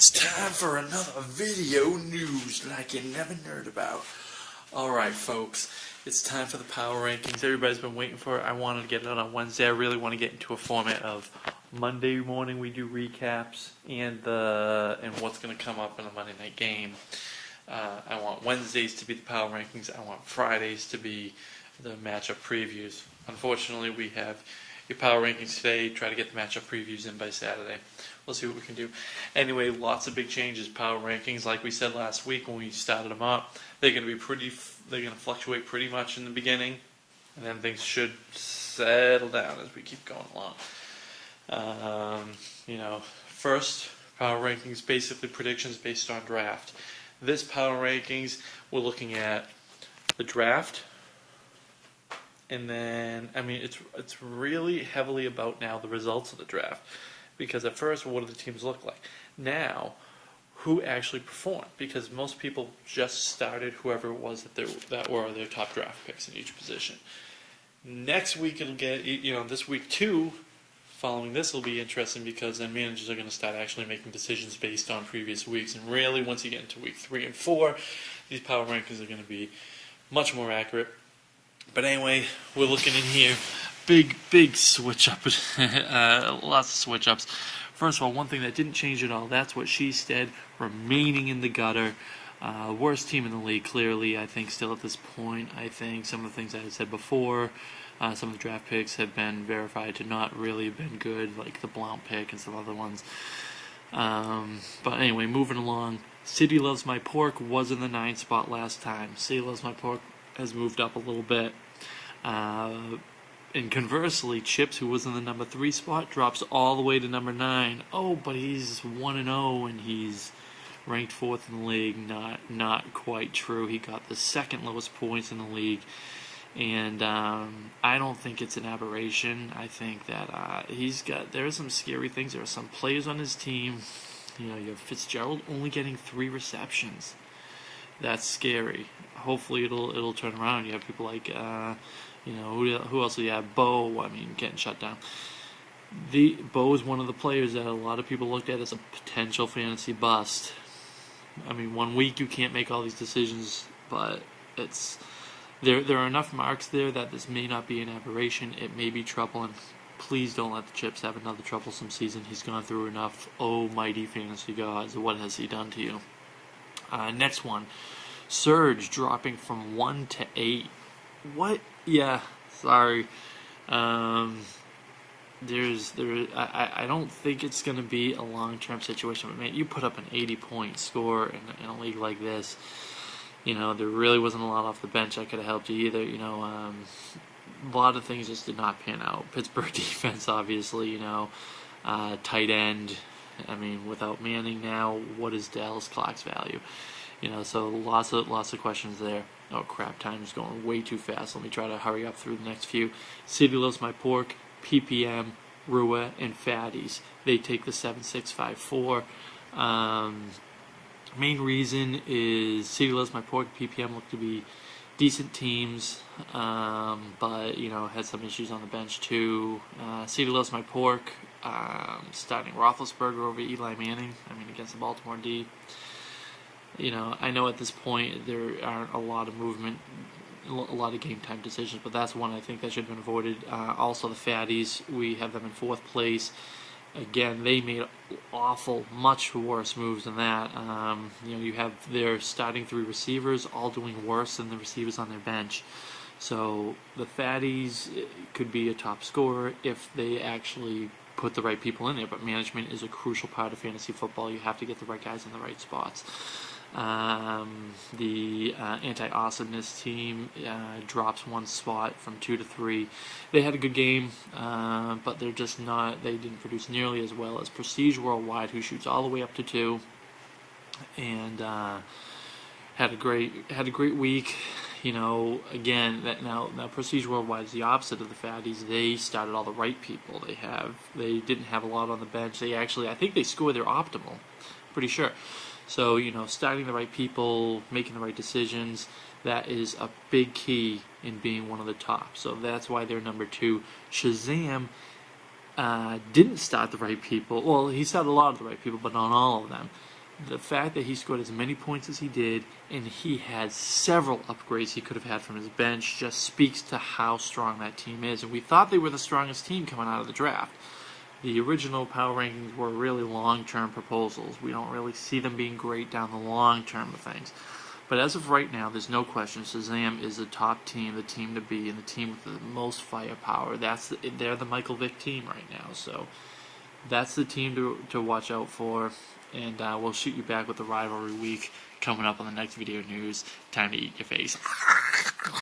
It's time for another video news like you never heard about. Alright folks, it's time for the power rankings. Everybody's been waiting for it. I wanted to get it out on Wednesday. I really want to get into a format of Monday morning we do recaps and what's going to come up in a Monday night game. I want Wednesdays to be the power rankings. I want Fridays to be the matchup previews. Unfortunately, we have your power rankings today. Try to get the matchup previews in by Saturday. We'll see what we can do. Anyway, lots of big changes. Power rankings, like we said last week when we started them up, they're going to be they're going to fluctuate pretty much in the beginning, and then things should settle down as we keep going along. First power rankings, basically predictions based on draft. This power rankings, we're looking at the draft. And then, it's really heavily about now the results of the draft. Because at first, what do the teams look like? Now, who actually performed? Because most people just started whoever it was that were their top draft picks in each position. Next week, it'll get, this week too, following this will be interesting because then managers are going to start actually making decisions based on previous weeks. And really, once you get into week 3 and 4, these power rankings are going to be much more accurate. But anyway, we're looking in here. Big switch up. Lots of switch ups. First of all, one thing that didn't change at all, that's what she said, remaining in the gutter. Worst team in the league, clearly, I think, still at this point. I think some of the things I had said before, some of the draft picks have been verified to not really have been good, like the Blount pick and some other ones. But anyway, moving along. City Loves My Pork was in the 9th spot last time. City Loves My Pork has moved up a little bit. And conversely, Chips, who was in the number 3 spot, drops all the way to number 9. Oh, but he's 1-0 and he's ranked 4th in the league. Not quite true. He got the 2nd lowest points in the league. And I don't think it's an aberration. I think that there are some scary things. There are some players on his team. You have Fitzgerald only getting 3 receptions. That's scary. Hopefully it'll turn around. You have people like, who else do you have? Bo, getting shut down. Bo is one of the players that a lot of people looked at as a potential fantasy bust. 1 week you can't make all these decisions, but there are enough marks there that this may not be an aberration. It may be trouble, and please don't let the Chips have another troublesome season. He's gone through enough. Oh, mighty fantasy gods, what has he done to you? Next one, Surge dropping from 1 to 8. What? Yeah, sorry. I don't think it's going to be a long-term situation. But man, you put up an 80-point score in a league like this. There really wasn't a lot off the bench that could have helped you either. A lot of things just did not pan out. Pittsburgh defense, obviously. Tight end. Without Manning now, what is Dallas Clark's value? So lots of questions there. Oh crap, time's going way too fast. Let me try to hurry up through the next few. City Loves My Pork, PPM, Rua, and Fatties. They take the 7-6-5-4. Main reason is City Loves My Pork and PPM look to be decent teams, but had some issues on the bench too. City Loves My Pork, starting Roethlisberger over Eli Manning. Against the Baltimore D. I know at this point there aren't a lot of movement, a lot of game time decisions, but that's one I think that should have been avoided. Also, the Fatties, we have them in 4th place. Again, they made much worse moves than that. You have their starting 3 receivers all doing worse than the receivers on their bench. So the Fatties could be a top scorer if they actually put the right people in there, but management is a crucial part of fantasy football. You have to get the right guys in the right spots. The anti-awesomeness team drops 1 spot from 2 to 3. They had a good game, but they didn't produce nearly as well as Prestige Worldwide, who shoots all the way up to 2, and had a great week. Again, now Prestige Worldwide is the opposite of the Fatties. They started all the right people. They didn't have a lot on the bench. I think they scored their optimal, pretty sure. So, starting the right people, making the right decisions, that is a big key in being one of the top. So that's why they're number 2. Shazam didn't start the right people. Well, he started a lot of the right people, but not all of them. The fact that he scored as many points as he did, and he had several upgrades he could have had from his bench, just speaks to how strong that team is. And we thought they were the strongest team coming out of the draft. The original power rankings were really long-term proposals. We don't really see them being great down the long term of things. But as of right now, there's no question Shazam is the top team, the team to be, and the team with the most firepower. They're the Michael Vick team right now. So that's the team to watch out for. And we'll shoot you back with the rivalry week coming up on the next video news. Time to eat your face.